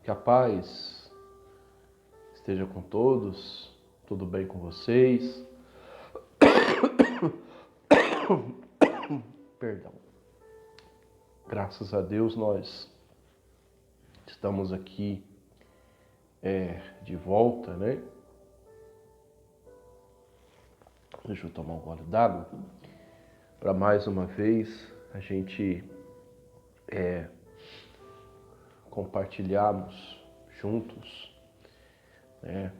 Que a paz esteja com todos, tudo bem com vocês? Perdão. Graças a Deus nós estamos aqui de volta, né? Deixa eu tomar um gole d'água. Para mais uma vez a gente compartilharmos juntos, né,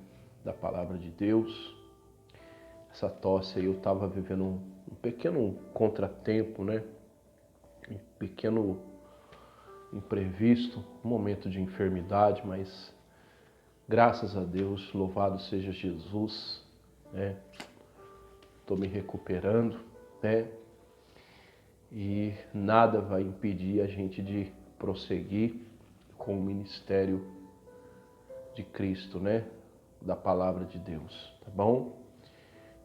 da palavra de Deus. Essa tosse aí eu estava vivendo um pequeno contratempo, né? Um pequeno imprevisto, um momento de enfermidade, mas graças a Deus, louvado seja Jesus, né? Estou me recuperando, né? E nada vai impedir a gente de prosseguir com o ministério de Cristo, né? Da palavra de Deus, tá bom?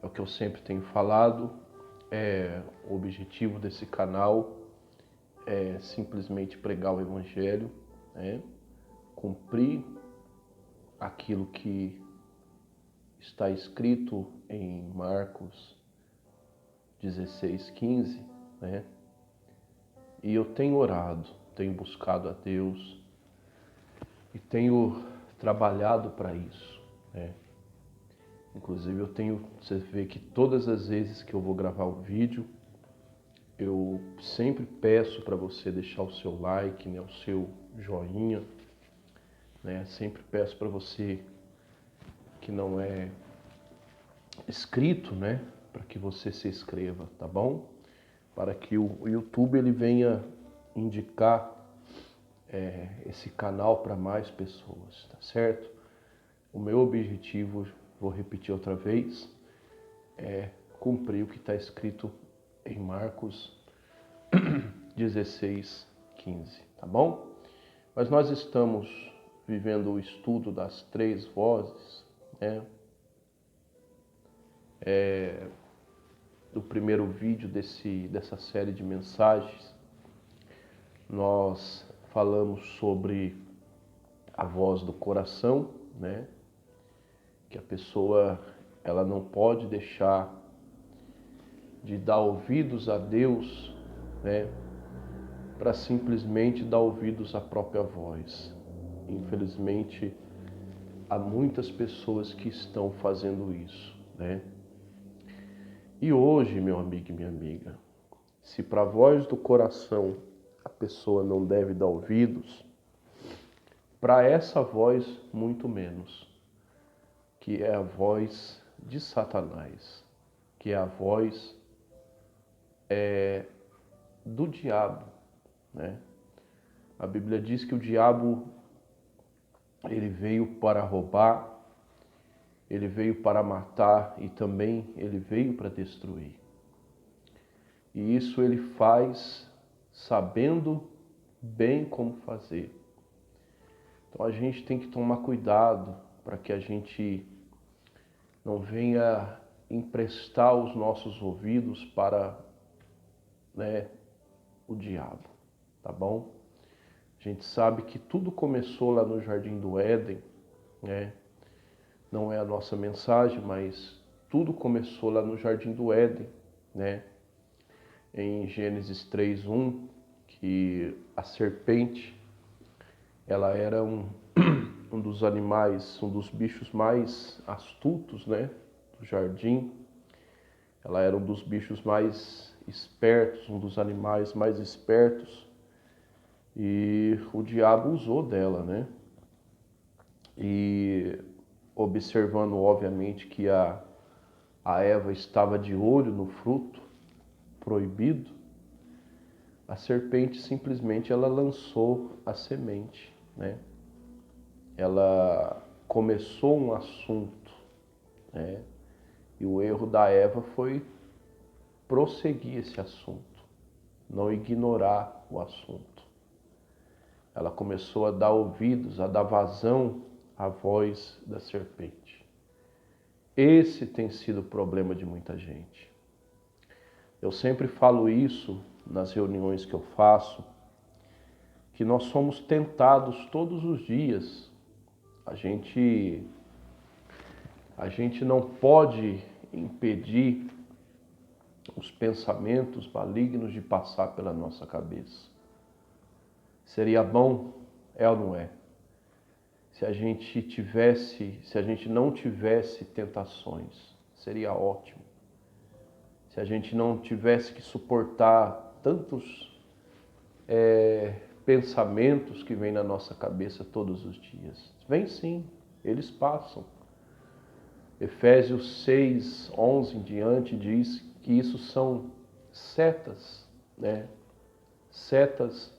É o que eu sempre tenho falado, o objetivo desse canal é simplesmente pregar o Evangelho, né? Cumprir aquilo que está escrito em Marcos 16:15, né? E eu tenho orado, tenho buscado a Deus e tenho trabalhado para isso, né? Inclusive você vê que todas as vezes que eu vou gravar o vídeo, eu sempre peço para você deixar o seu like, né, o seu joinha, né? Sempre peço para você que não é inscrito, né, para que você se inscreva, tá bom? Para que o YouTube ele venha indicar esse canal para mais pessoas, tá certo? O meu objetivo, vou repetir outra vez, é cumprir o que está escrito em Marcos 16:15, tá bom? Mas nós estamos vivendo o estudo das três vozes, né? Do primeiro vídeo dessa série de mensagens, nós falamos sobre a voz do coração, né? Que a pessoa ela não pode deixar de dar ouvidos a Deus, né? Para simplesmente dar ouvidos à própria voz. Infelizmente, há muitas pessoas que estão fazendo isso, né? E hoje, meu amigo e minha amiga, se para a voz do coração a pessoa não deve dar ouvidos, para essa voz muito menos, que é a voz de Satanás, que é a voz do diabo, né? A Bíblia diz que o diabo ele veio para roubar, ele veio para matar e também ele veio para destruir. E isso ele faz sabendo bem como fazer. Então a gente tem que tomar cuidado para que a gente não venha emprestar os nossos ouvidos para, né, o diabo, tá bom? A gente sabe que tudo começou lá no Jardim do Éden, né? Não é a nossa mensagem, mas tudo começou lá no Jardim do Éden, né? Em Gênesis 3:1, que a serpente, ela era um dos animais, um dos bichos mais astutos, né, do jardim. Ela era um dos bichos mais espertos, um dos animais mais espertos. E o diabo usou dela, né? E observando, obviamente, que a Eva estava de olho no fruto proibido, a serpente simplesmente ela lançou a semente, né? Ela começou um assunto, né? E o erro da Eva foi prosseguir esse assunto, não ignorar o assunto. Ela começou a dar ouvidos, a dar vazão à voz da serpente. Esse tem sido o problema de muita gente. Eu sempre falo isso nas reuniões que eu faço, que nós somos tentados todos os dias. A gente não pode impedir os pensamentos malignos de passar pela nossa cabeça. Seria bom, é ou não é? Se a gente não tivesse tentações, seria ótimo. Se a gente não tivesse que suportar tantos pensamentos que vêm na nossa cabeça todos os dias. Vem sim, eles passam. Efésios 6, 11 em diante diz que isso são setas, né? Setas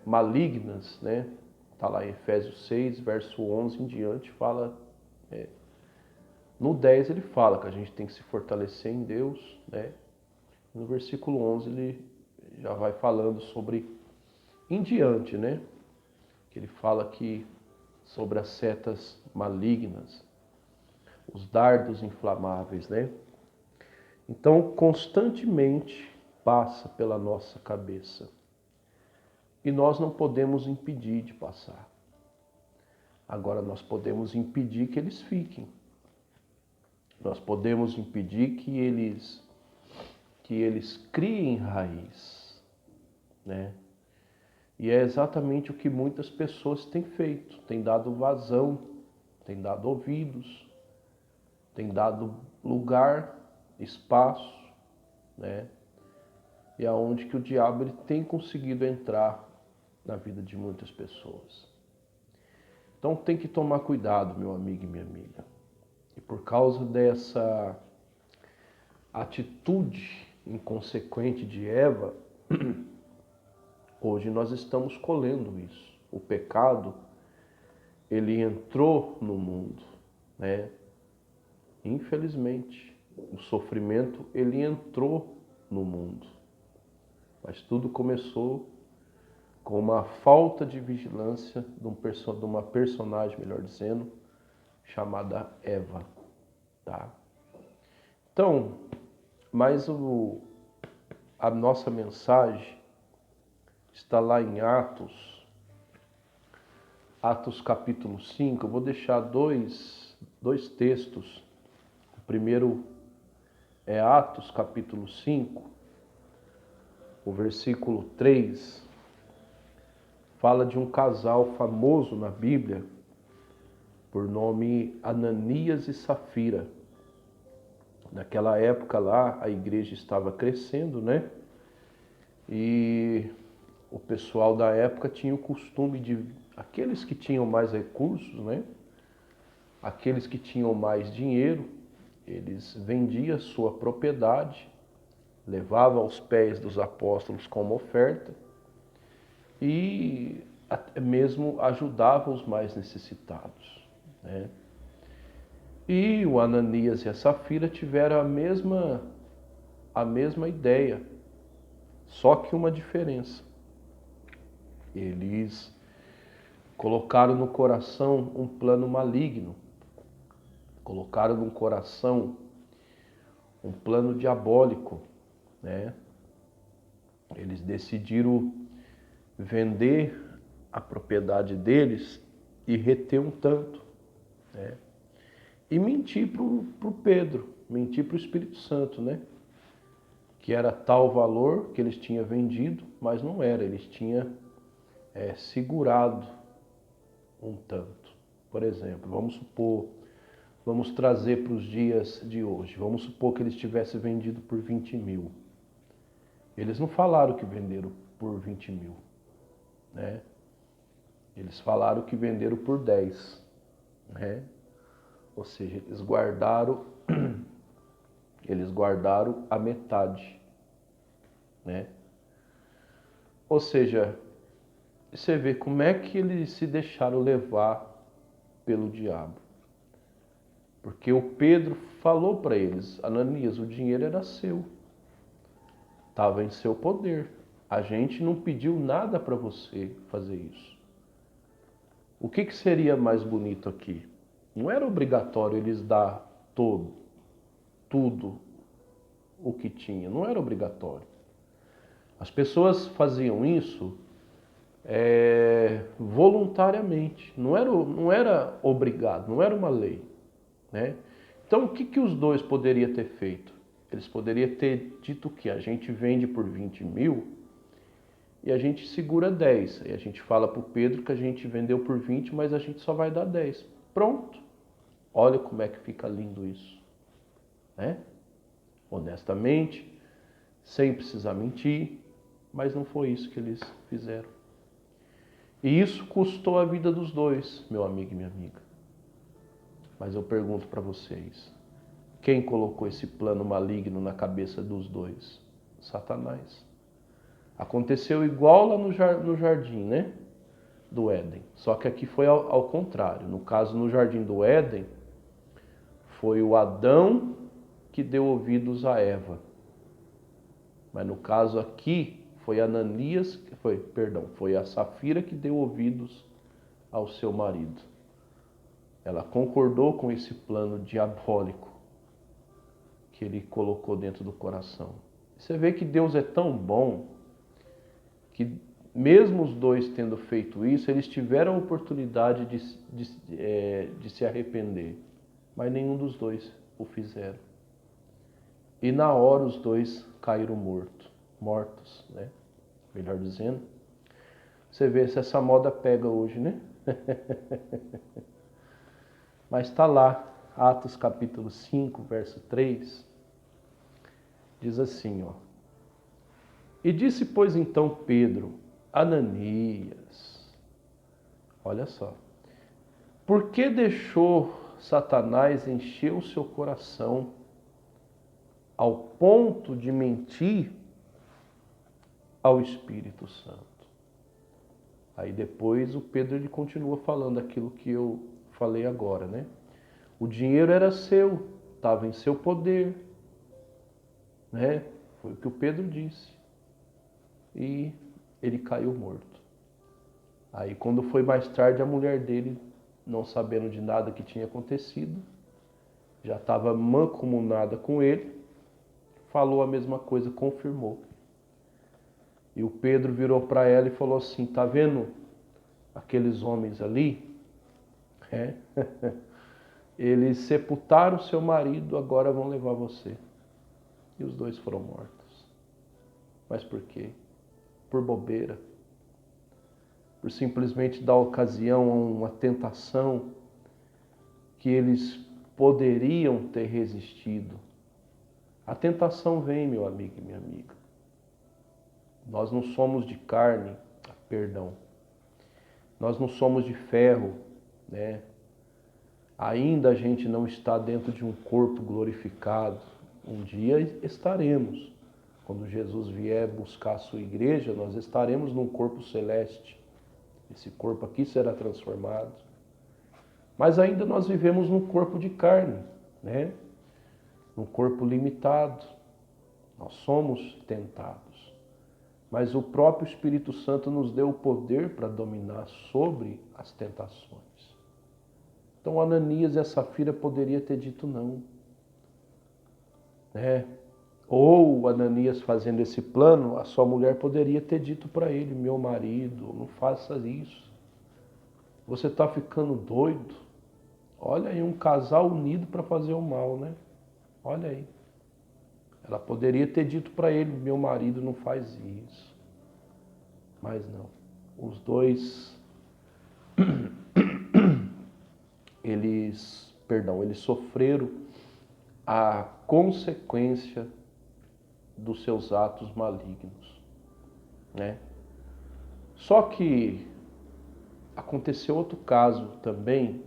malignas, né? Está lá em Efésios 6, verso 11 em diante, fala... no 10 ele fala que a gente tem que se fortalecer em Deus, né? No versículo 11 ele já vai falando sobre em diante, né? Que ele fala que sobre as setas malignas, os dardos inflamáveis, né? Então, constantemente passa pela nossa cabeça. E nós não podemos impedir de passar. Agora, nós podemos impedir que eles fiquem. Nós podemos impedir que eles criem raiz, né? E é exatamente o que muitas pessoas têm feito. Têm dado vazão, têm dado ouvidos, têm dado lugar, espaço, né? E aonde que o diabo ele tem conseguido entrar na vida de muitas pessoas. Então tem que tomar cuidado, meu amigo e minha amiga. E por causa dessa atitude inconsequente de Eva, hoje nós estamos colhendo isso. O pecado, ele entrou no mundo, né? Infelizmente, o sofrimento, ele entrou no mundo. Mas tudo começou com uma falta de vigilância de uma personagem, melhor dizendo, chamada Eva, tá? Então, mas a nossa mensagem está lá em Atos capítulo 5. Eu vou deixar dois textos. O primeiro é Atos capítulo 5, o versículo 3. Fala de um casal famoso na Bíblia, por nome Ananias e Safira. Naquela época lá, a igreja estava crescendo, né? E o pessoal da época tinha o costume de... aqueles que tinham mais recursos, né? Aqueles que tinham mais dinheiro, eles vendiam sua propriedade, levavam aos pés dos apóstolos como oferta e até mesmo ajudavam os mais necessitados, né? E o Ananias e a Safira tiveram a mesma ideia, só que uma diferença. Eles colocaram no coração um plano maligno, colocaram no coração um plano diabólico, né? Eles decidiram vender a propriedade deles e reter um tanto, né? E mentir para o Pedro, mentir para o Espírito Santo, né? Que era tal valor que eles tinham vendido, mas não era, eles tinham segurado um tanto. Por exemplo, vamos trazer para os dias de hoje, vamos supor que eles tivessem vendido por 20 mil. Eles não falaram que venderam por 20 mil, né? Eles falaram que venderam por 10, né? Ou seja, eles guardaram a metade, né? Ou seja, você vê como é que eles se deixaram levar pelo diabo. Porque o Pedro falou para eles: Ananias, o dinheiro era seu, estava em seu poder. A gente não pediu nada para você fazer isso. O que seria mais bonito aqui? Não era obrigatório eles dar tudo o que tinha. Não era obrigatório. As pessoas faziam isso voluntariamente, não era obrigado, não era uma lei, né? Então o que os dois poderiam ter feito? Eles poderiam ter dito que a gente vende por 20 mil e a gente segura 10. E a gente fala para o Pedro que a gente vendeu por 20, mas a gente só vai dar 10. Pronto. Olha como é que fica lindo isso, né? Honestamente, sem precisar mentir, mas não foi isso que eles fizeram. E isso custou a vida dos dois, meu amigo e minha amiga. Mas eu pergunto para vocês, quem colocou esse plano maligno na cabeça dos dois? Satanás. Aconteceu igual lá no jardim, né? Do Éden. Só que aqui foi ao contrário. No caso, no jardim do Éden, foi o Adão que deu ouvidos a Eva. Mas no caso aqui, foi foi a Safira que deu ouvidos ao seu marido. Ela concordou com esse plano diabólico que ele colocou dentro do coração. Você vê que Deus é tão bom que mesmo os dois tendo feito isso, eles tiveram a oportunidade de se arrepender, mas nenhum dos dois o fizeram. E na hora os dois caíram mortos, né? Melhor dizendo. Você vê se essa moda pega hoje, né? Mas está lá, Atos capítulo 5, verso 3, diz assim, ó. E disse, pois, então Pedro, Ananias, olha só, por que deixou Satanás encher o seu coração ao ponto de mentir ao Espírito Santo? Aí depois o Pedro ele continua falando aquilo que eu falei agora, né? O dinheiro era seu, estava em seu poder, né? Foi o que o Pedro disse. E ele caiu morto. Aí quando foi mais tarde, a mulher dele, não sabendo de nada que tinha acontecido, já estava mancomunada com ele, falou a mesma coisa, confirmou. E o Pedro virou para ela e falou assim, tá vendo aqueles homens ali? Eles sepultaram seu marido, agora vão levar você. E os dois foram mortos. Mas por quê? Por bobeira, por simplesmente dar ocasião a uma tentação que eles poderiam ter resistido. A tentação vem, meu amigo e minha amiga. Nós não somos de carne, perdão. Nós não somos de ferro, né? Ainda a gente não está dentro de um corpo glorificado. Um dia estaremos. Quando Jesus vier buscar a sua igreja, nós estaremos num corpo celeste. Esse corpo aqui será transformado. Mas ainda nós vivemos num corpo de carne, né? Num corpo limitado. Nós somos tentados. Mas o próprio Espírito Santo nos deu o poder para dominar sobre as tentações. Então Ananias e a Safira poderia ter dito não, né? Ou Ananias fazendo esse plano, a sua mulher poderia ter dito para ele, meu marido, não faça isso. Você está ficando doido. Olha aí, um casal unido para fazer o mal, né? Olha aí. Ela poderia ter dito para ele, meu marido não faz isso. Mas não. Os dois, eles sofreram a consequência dos seus atos malignos, né? Só que aconteceu outro caso também,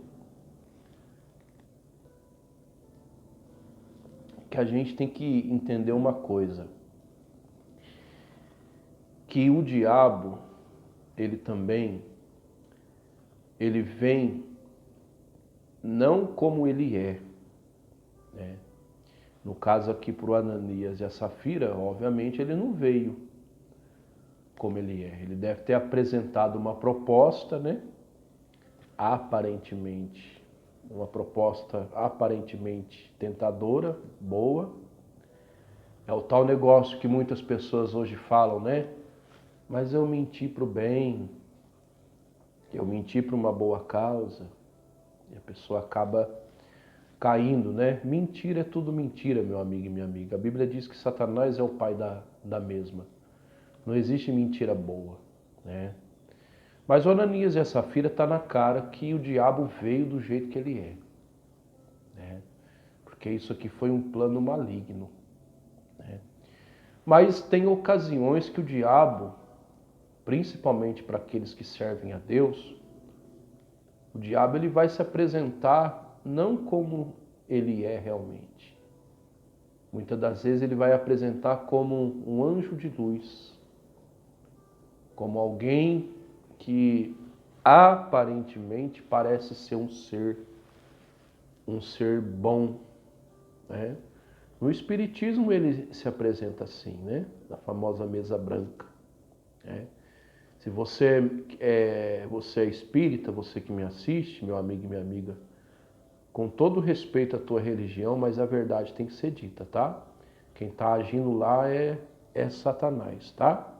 que a gente tem que entender uma coisa, que o diabo, ele vem não como ele é, né? No caso aqui para o Ananias e a Safira, obviamente ele não veio como ele é. Ele deve ter apresentado uma proposta, né? Aparentemente, uma proposta aparentemente tentadora, boa. É o tal negócio que muitas pessoas hoje falam, né? Mas eu menti para o bem, Eu menti para uma boa causa e a pessoa acaba caindo, né? Mentira é tudo mentira, meu amigo e minha amiga. A Bíblia diz que Satanás é o pai da mesma. Não existe mentira boa, né? Mas o Ananias e a Safira está na cara que o diabo veio do jeito que ele é, né? Porque isso aqui foi um plano maligno, né? Mas tem ocasiões que o diabo, principalmente para aqueles que servem a Deus, o diabo ele vai se apresentar não como ele é realmente. Muitas das vezes ele vai apresentar como um anjo de luz, como alguém que aparentemente parece ser um ser bom, né? No Espiritismo ele se apresenta assim, né? Na famosa mesa branca, né? Se você é espírita, você que me assiste, meu amigo e minha amiga, com todo respeito à tua religião, mas a verdade tem que ser dita, tá? Quem está agindo lá é Satanás, tá?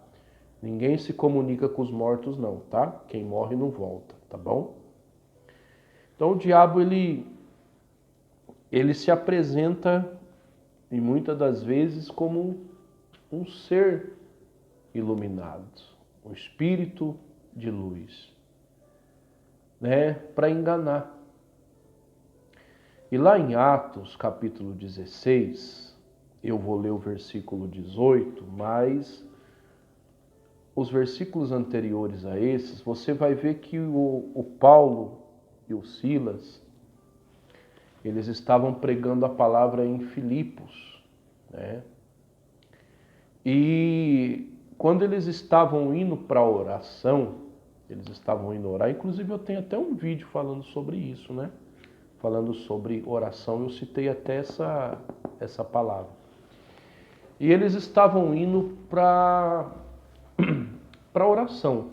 Ninguém se comunica com os mortos não, tá? Quem morre não volta, tá bom? Então o diabo ele se apresenta e muitas das vezes como um ser iluminado, um espírito de luz, né, para enganar. E lá em Atos, capítulo 16, eu vou ler o versículo 18, mas os versículos anteriores a esses, você vai ver que o Paulo e o Silas, eles estavam pregando a palavra em Filipos, né? E quando eles estavam indo para a oração, eles estavam indo orar, inclusive eu tenho até um vídeo falando sobre isso, né? Falando sobre oração, eu citei até essa palavra. E eles estavam indo para a oração,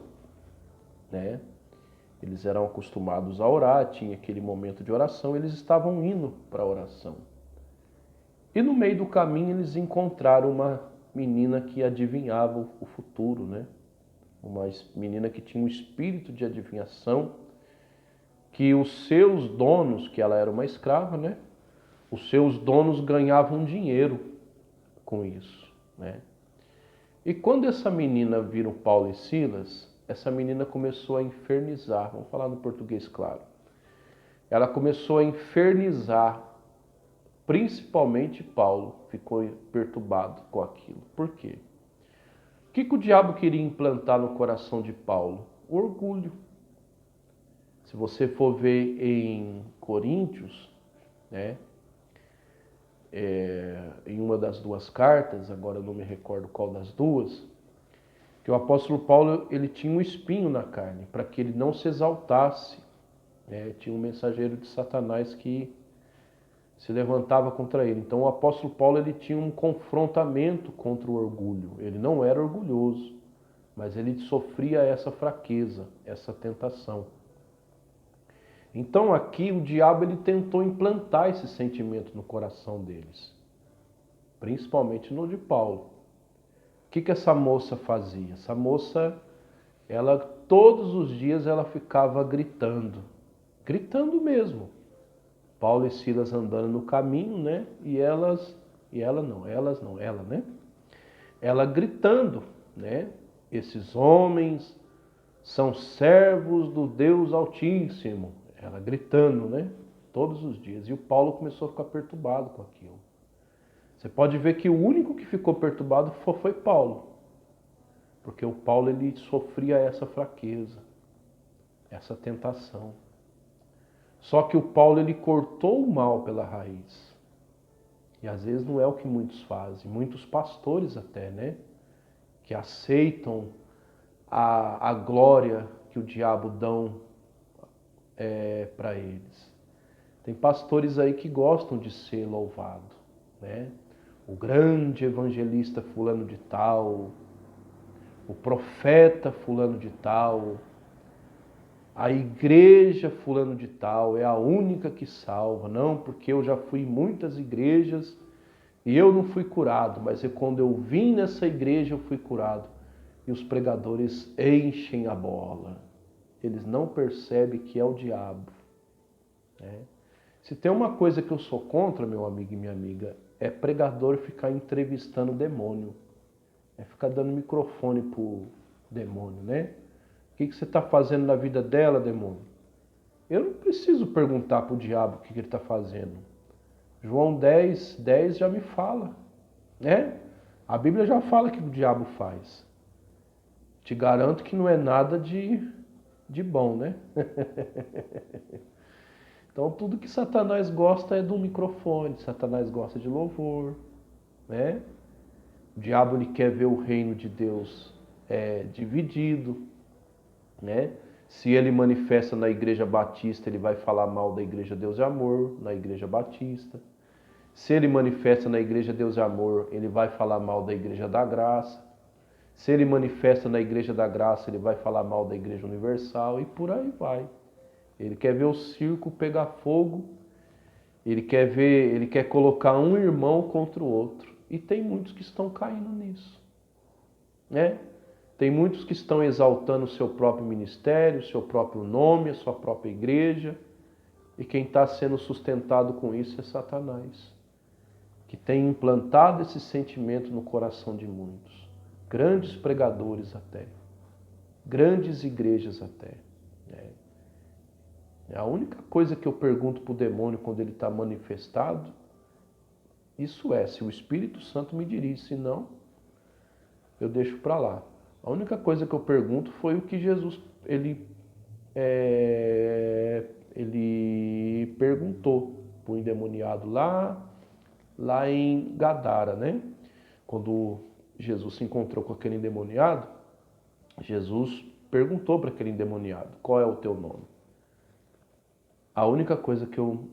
né? Eles eram acostumados a orar, tinha aquele momento de oração, eles estavam indo para a oração. E no meio do caminho eles encontraram uma menina que adivinhava o futuro, né? Uma menina que tinha um espírito de adivinhação, que os seus donos, que ela era uma escrava, né? Os seus donos ganhavam dinheiro com isso, né? E quando essa menina viram Paulo e Silas, essa menina começou a infernizar, vamos falar no português claro. Ela começou a infernizar, principalmente Paulo, ficou perturbado com aquilo. Por quê? O que o diabo queria implantar no coração de Paulo? O orgulho. Se você for ver em Coríntios, né, em uma das duas cartas, agora eu não me recordo qual das duas, que o apóstolo Paulo ele tinha um espinho na carne, para que ele não se exaltasse, né? Tinha um mensageiro de Satanás que se levantava contra ele. Então o apóstolo Paulo ele tinha um confrontamento contra o orgulho. Ele não era orgulhoso, mas ele sofria essa fraqueza, essa tentação. Então aqui o diabo ele tentou implantar esse sentimento no coração deles, principalmente no de Paulo. O que essa moça fazia? Essa moça, ela todos os dias ela ficava gritando mesmo. Paulo e Silas andando no caminho, né? Ela não, né? Ela gritando, né? Esses homens são servos do Deus Altíssimo. Ela gritando, né? Todos os dias. E o Paulo começou a ficar perturbado com aquilo. Você pode ver que o único que ficou perturbado foi Paulo. Porque o Paulo ele sofria essa fraqueza, essa tentação. Só que o Paulo ele cortou o mal pela raiz. E às vezes não é o que muitos fazem. Muitos pastores até, né? Que aceitam a glória que o diabo dão para eles. Tem pastores aí que gostam de ser louvado, né? O grande evangelista fulano de tal, o profeta fulano de tal, a igreja fulano de tal é a única que salva. Não, porque eu já fui em muitas igrejas e eu não fui curado, mas quando eu vim nessa igreja eu fui curado. E os pregadores enchem a bola. eles não percebem que é o diabo. Né? Se tem uma coisa que eu sou contra, meu amigo e minha amiga, é pregador ficar entrevistando o demônio. É ficar dando microfone pro demônio, né? O que você está fazendo na vida dela, demônio? Eu não preciso perguntar pro diabo o que ele está fazendo. João 10 já me fala, né? A Bíblia já fala que o diabo faz. Te garanto que não é nada de bom, né? Então tudo que Satanás gosta é do microfone, Satanás gosta de louvor, né? O diabo ele quer ver o reino de Deus dividido, né? Se ele manifesta na igreja batista, ele vai falar mal da igreja Deus e Amor, na igreja batista. Se ele manifesta na igreja Deus e Amor, ele vai falar mal da igreja da graça. Se ele manifesta na igreja da graça, ele vai falar mal da igreja universal e por aí vai. Ele quer ver o circo pegar fogo, ele quer colocar um irmão contra o outro. E tem muitos que estão caindo nisso, né? Tem muitos que estão exaltando o seu próprio ministério, o seu próprio nome, a sua própria igreja. E quem está sendo sustentado com isso é Satanás, que tem implantado esse sentimento no coração de muitos. Grandes pregadores até, grandes igrejas até. A única coisa que eu pergunto para o demônio quando ele está manifestado, isso é, se o Espírito Santo me dirige, se não, eu deixo para lá. A única coisa que eu pergunto foi o que Jesus ele perguntou para o endemoniado lá em Gadara, né? Quando Jesus se encontrou com aquele endemoniado, Jesus perguntou para aquele endemoniado: qual é o teu nome? A única coisa que eu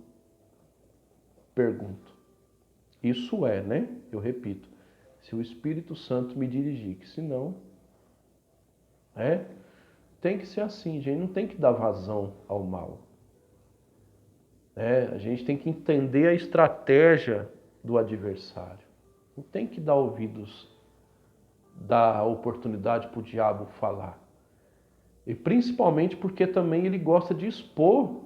pergunto, isso é, né? Eu repito, se o Espírito Santo me dirigir, que senão, tem que ser assim, a gente não tem que dar vazão ao mal. A gente tem que entender a estratégia do adversário. Não tem que dar ouvidos, dar oportunidade para o diabo falar. E principalmente porque também ele gosta de expor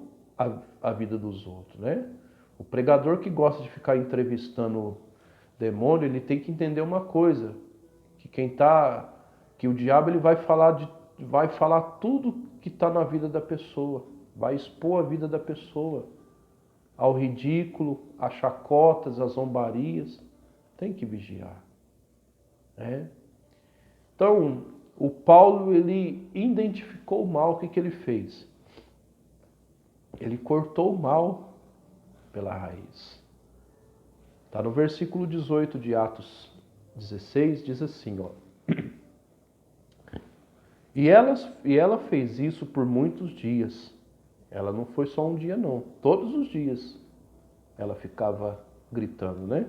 a vida dos outros, né? O pregador que gosta de ficar entrevistando o demônio, ele tem que entender uma coisa, que o diabo ele vai falar tudo que está na vida da pessoa, vai expor a vida da pessoa ao ridículo, às chacotas, às zombarias. Tem que vigiar, né? Então, o Paulo ele identificou o mal. O que ele fez? Ele cortou o mal pela raiz. Está no versículo 18 de Atos 16, diz assim, ó. E ela fez isso por muitos dias. Ela não foi só um dia, não. Todos os dias ela ficava gritando, né?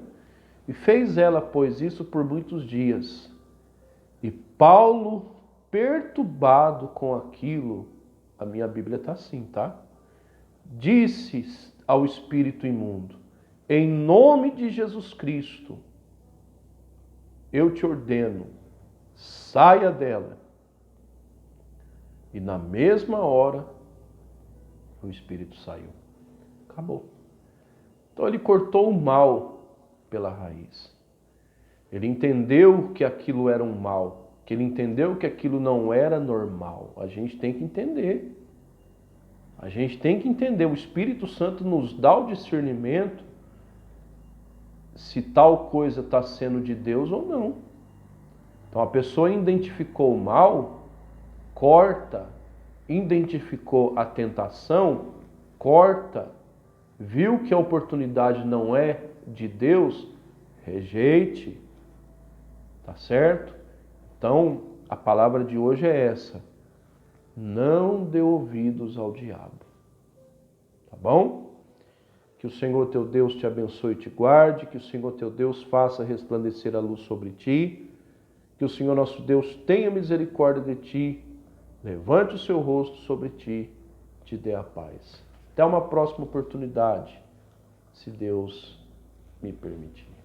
E fez ela, pois, isso por muitos dias. E Paulo, perturbado com aquilo, a minha Bíblia está assim, tá? Disse ao espírito imundo: em nome de Jesus Cristo, eu te ordeno, saia dela. E na mesma hora, o espírito saiu. Acabou. Então ele cortou o mal pela raiz. Ele entendeu que aquilo era um mal, que ele entendeu que aquilo não era normal. A gente tem que entender. A gente tem que entender. O Espírito Santo nos dá o discernimento se tal coisa está sendo de Deus ou não. Então a pessoa identificou o mal, corta. Identificou a tentação, corta. Viu que a oportunidade não é de Deus, rejeite. Tá certo? Então, a palavra de hoje é essa: não dê ouvidos ao diabo. Tá bom? Que o Senhor teu Deus te abençoe e te guarde, que o Senhor teu Deus faça resplandecer a luz sobre ti, que o Senhor nosso Deus tenha misericórdia de ti, levante o seu rosto sobre ti, te dê a paz. Até uma próxima oportunidade, se Deus me permitir.